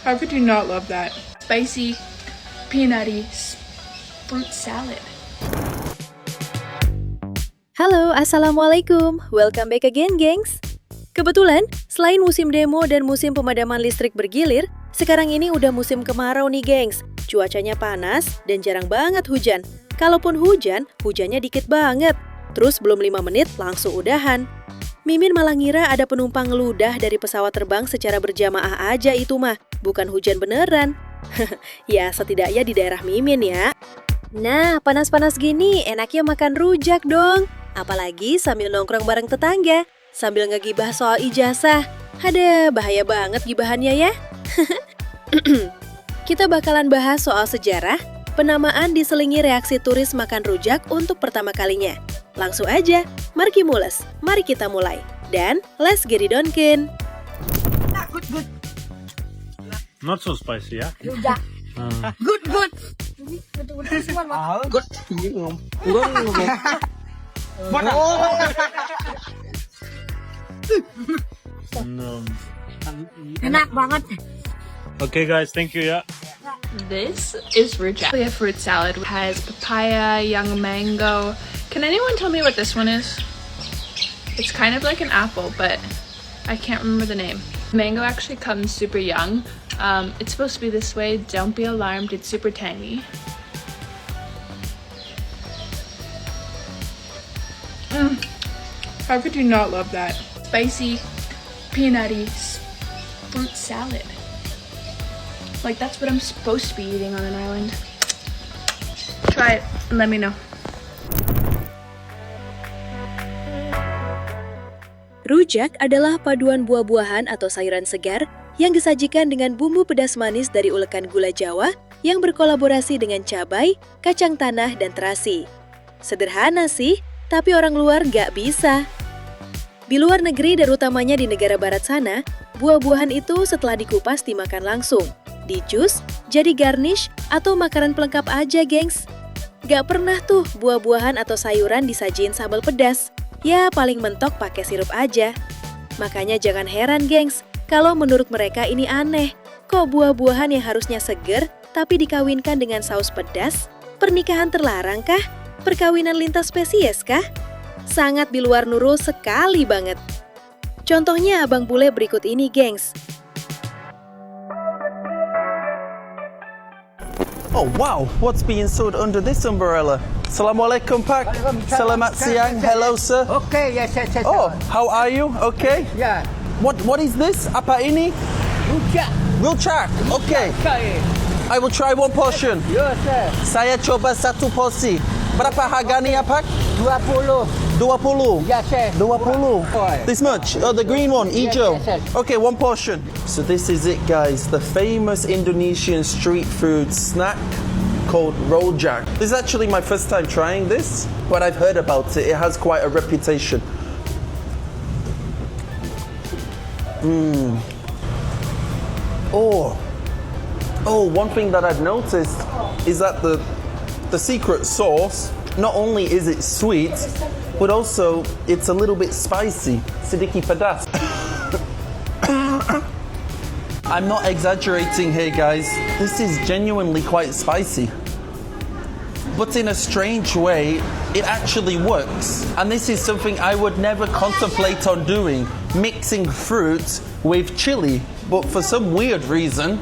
How could you not love that? Spicy, peanutty fruit salad. Halo, Assalamualaikum. Welcome back again, gengs. Kebetulan, selain musim demo dan musim pemadaman listrik bergilir, sekarang ini udah musim kemarau nih, gengs. Cuacanya panas dan jarang banget hujan. Kalaupun hujan, hujannya dikit banget. Terus belum 5 menit langsung udahan. Mimin malah ngira ada penumpang ngeludah dari pesawat terbang secara berjamaah aja itu mah, bukan hujan beneran. Ya, setidaknya di daerah Mimin ya. Nah, panas-panas gini enaknya makan rujak dong. Apalagi sambil nongkrong bareng tetangga, sambil ngegibah soal ijazah. Ada bahaya banget gibahannya ya. Kita bakalan bahas soal sejarah, penamaan diselingi reaksi turis makan rujak untuk pertama kalinya. Langsung aja, mari mules, mari kita mulai. Dan let's get it on, Ken. Good. Not so spicy, ya? Rujak. Good. Betul-betul semua, Mak. Good. Enak banget. Okay, guys, thank you, ya. This is rujak. A fruit salad has papaya, young mango. Can anyone tell me what this one is? It's kind of like an apple, but I can't remember the name. Mango actually comes super young. It's supposed to be this way. Don't be alarmed. It's super tangy. How could you not love that? Spicy, peanutty fruit salad. Like that's what I'm supposed to be eating on an island. Try it and let me know. Rujak adalah paduan buah-buahan atau sayuran segar yang disajikan dengan bumbu pedas manis dari ulekan gula Jawa yang berkolaborasi dengan cabai, kacang tanah, dan terasi. Sederhana sih, tapi orang luar nggak bisa. Di luar negeri dan utamanya di negara barat sana, buah-buahan itu setelah dikupas dimakan langsung, di jus, jadi garnish, atau makanan pelengkap aja, gengs. Gak pernah tuh buah-buahan atau sayuran disajiin sambal pedas. Ya paling mentok pakai sirup aja. Makanya jangan heran, gengs, kalau menurut mereka ini aneh. Kok buah-buahan yang harusnya seger, tapi dikawinkan dengan saus pedas? Pernikahan terlarang kah? Perkawinan lintas spesies kah? Sangat di luar nurul sekali banget. Contohnya abang bule berikut ini, gengs. Oh wow, what's being sold under this umbrella? Assalamualaikum Pak. Selamat siang. Hello sir. Okay, yes. Oh, how are you? Okay. Yeah. What is this? Apa ini? Rujak. Rujak. Okay. I will try one portion. Yes, sir. Saya coba satu porsi. Berapa harganya Pak? 20. 20. Yes, sir. 20. This much? Oh, the green one, hijau. Yes. Okay, one portion. So this is it, guys. The famous Indonesian street food snack called rojak. This is actually my first time trying this, but I've heard about it. It has quite a reputation. Oh, one thing that I've noticed is that the secret sauce, not only is it sweet, but also it's a little bit spicy. Sedikit pedas. I'm not exaggerating here, guys. This is genuinely quite spicy. But in a strange way, it actually works. And this is something I would never contemplate on doing, mixing fruit with chili. But for some weird reason,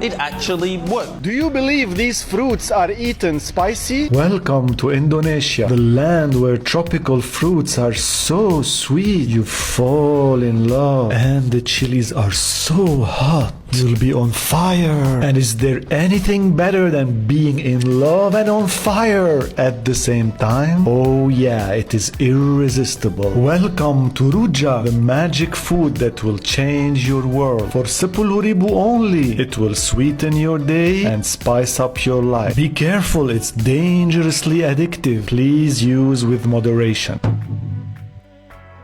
it actually worked. Do you believe these fruits are eaten spicy? Welcome to Indonesia, the land where tropical fruits are so sweet. You fall in love, and the chilies are so hot. You'll be on fire. And is there anything better than being in love and on fire at the same time? Oh yeah, it is irresistible. Welcome to rujak, the magic food that will change your world. For 10.000 only, it will sweeten your day and spice up your life. Be careful, it's dangerously addictive. Please use with moderation.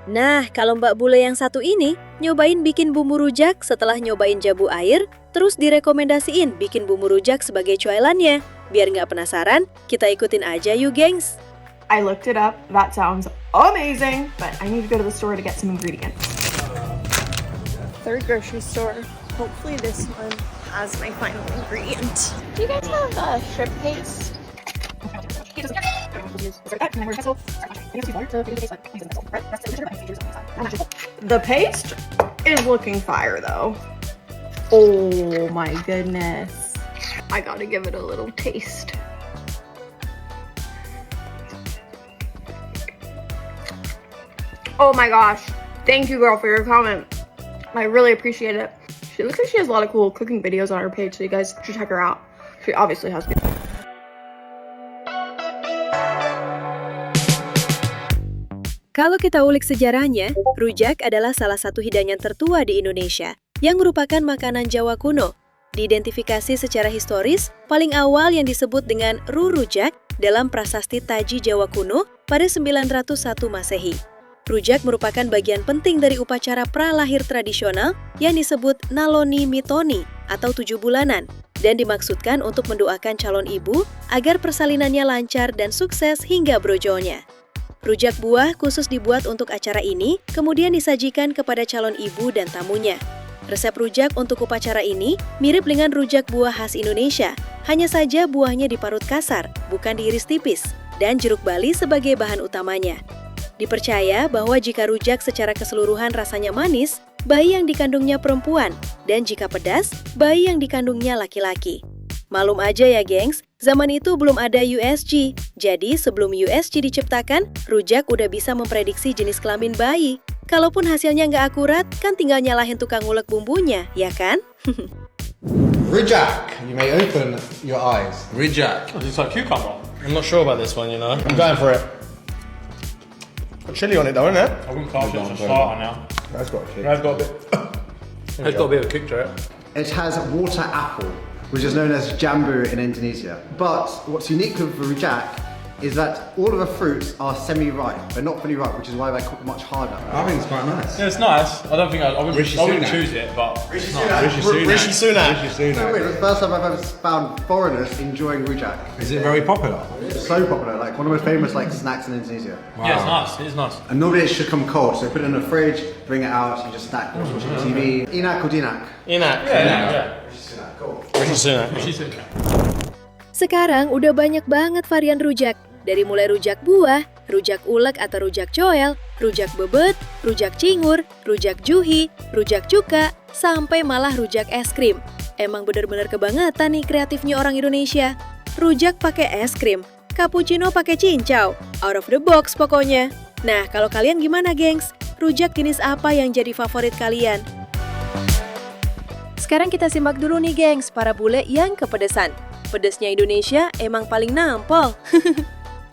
Nah, kalau Mbak Bule yang satu ini nyobain bikin bumbu rujak setelah nyobain jabu air, terus direkomendasiin bikin bumbu rujak sebagai cuailannya. Biar nggak penasaran, kita ikutin aja yuk, gengs. I looked it up. That sounds amazing, but I need to go to the store to get some ingredients. Third grocery store. Hopefully this one has my final ingredient. Do you guys have shrimp paste? The paste is looking fire though. Oh my goodness. I gotta give it a little taste. Oh my gosh. Thank you, girl, for your comment. I really appreciate it. She looks like she has a lot of cool cooking videos on her page, so you guys should check her out. She obviously has good. Kalau kita ulik sejarahnya, rujak adalah salah satu hidangan tertua di Indonesia yang merupakan makanan Jawa kuno. Diidentifikasi secara historis, paling awal yang disebut dengan rujak dalam prasasti Taji Jawa kuno pada 901 Masehi. Rujak merupakan bagian penting dari upacara pralahir tradisional yang disebut Naloni Mitoni atau 7 bulanan dan dimaksudkan untuk mendoakan calon ibu agar persalinannya lancar dan sukses hingga brojolnya. Rujak buah khusus dibuat untuk acara ini, kemudian disajikan kepada calon ibu dan tamunya. Resep rujak untuk upacara ini mirip dengan rujak buah khas Indonesia, hanya saja buahnya diparut kasar, bukan diiris tipis, dan jeruk bali sebagai bahan utamanya. Dipercaya bahwa jika rujak secara keseluruhan rasanya manis, bayi yang dikandungnya perempuan, dan jika pedas, bayi yang dikandungnya laki-laki. Malum aja ya gengs, zaman itu belum ada USG. Jadi sebelum USG diciptakan, rujak udah bisa memprediksi jenis kelamin bayi. Kalaupun hasilnya nggak akurat, kan tinggal nyalahin tukang ngulek bumbunya, ya kan? Rujak. You may open your eyes. Rujak. It's like cucumber. I'm not sure about this one, you know. I'm going for it. Got chili on it though, isn't it? I wouldn't class it as a starter now. That's got chili. It's got a bit. It's got a bit of kick to it. It has water apple, which is known as jambu in Indonesia. But what's unique with rujak is that all of the fruits are semi-ripe. They're not fully ripe, which is why they're cooked much harder. I think it's quite nice. Yeah, it's nice. I don't think I wouldn't Sunak. choose it, but Rishi it's nice. Sunak. Rishi Sunak. It's the first time I've ever found foreigners enjoying rujak. Is it very popular? It's so popular, like one of the most famous snacks in Indonesia. Yeah, it's nice. It is nice. And normally it should come cold, so put it in the fridge, bring it out, you just snack, watch TV. Inak or dinak? Inak. Yeah. Rishi Sunak, cool. Rishi Sunak. Sekarang udah banyak banget varian rujak. Dari mulai rujak buah, rujak ulek atau rujak coel, rujak bebet, rujak cingur, rujak juhi, rujak cuka, sampai malah rujak es krim. Emang bener-bener kebangetan nih kreatifnya orang Indonesia. Rujak pakai es krim, cappuccino pakai cincau, out of the box pokoknya. Nah, kalau kalian gimana gengs? Rujak jenis apa yang jadi favorit kalian? Sekarang kita simak dulu nih gengs, para bule yang kepedesan. Pedesnya Indonesia emang paling nampol.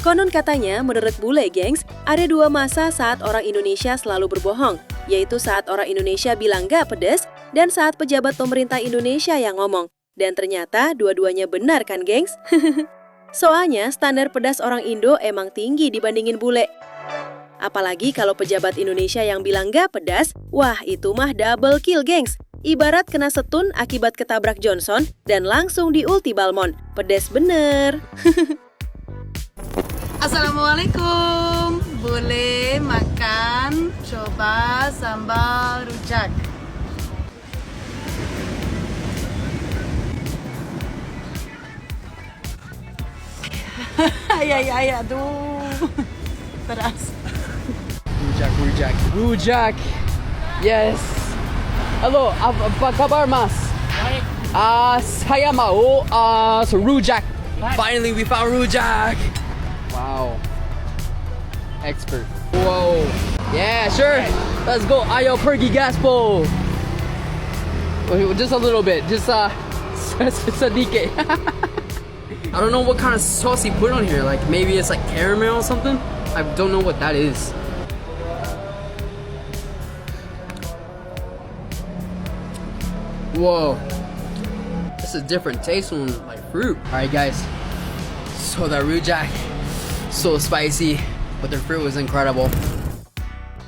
Konon katanya, menurut bule gengs, ada dua masa saat orang Indonesia selalu berbohong, yaitu saat orang Indonesia bilang gak pedes, dan saat pejabat pemerintah Indonesia yang ngomong. Dan ternyata dua-duanya benar kan gengs? Soalnya standar pedas orang Indo emang tinggi dibandingin bule. Apalagi kalau pejabat Indonesia yang bilang gak pedas, wah itu mah double kill gengs. Ibarat kena setun akibat ketabrak Johnson dan langsung di ulti Balmond. Pedes bener. Assalamualaikum. Boleh makan, coba sambal rujak. Ay, aduh. Pedas. Rujak. Yes. Halo, apa kabar mas? Saya mau rujak. Finally we found rujak. Wow. Expert. Whoa. Yeah, sure. Let's go. Ayo pergi gaspo. Just a little bit. Just sedikit. I don't know what kind of sauce he put on here. Like maybe it's like caramel or something. I don't know what that is. Whoa. This is a different taste from like fruit. Alright guys. So that rujak, so spicy, but the fruit was incredible.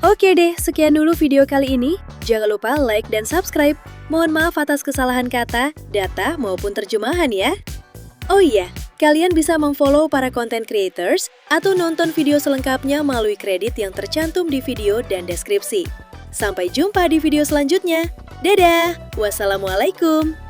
Oke deh, sekian dulu video kali ini. Jangan lupa like dan subscribe. Mohon maaf atas kesalahan kata, data, maupun terjemahan ya. Oh iya, kalian bisa memfollow para content creators atau nonton video selengkapnya melalui kredit yang tercantum di video dan deskripsi. Sampai jumpa di video selanjutnya. Dadah, wassalamualaikum.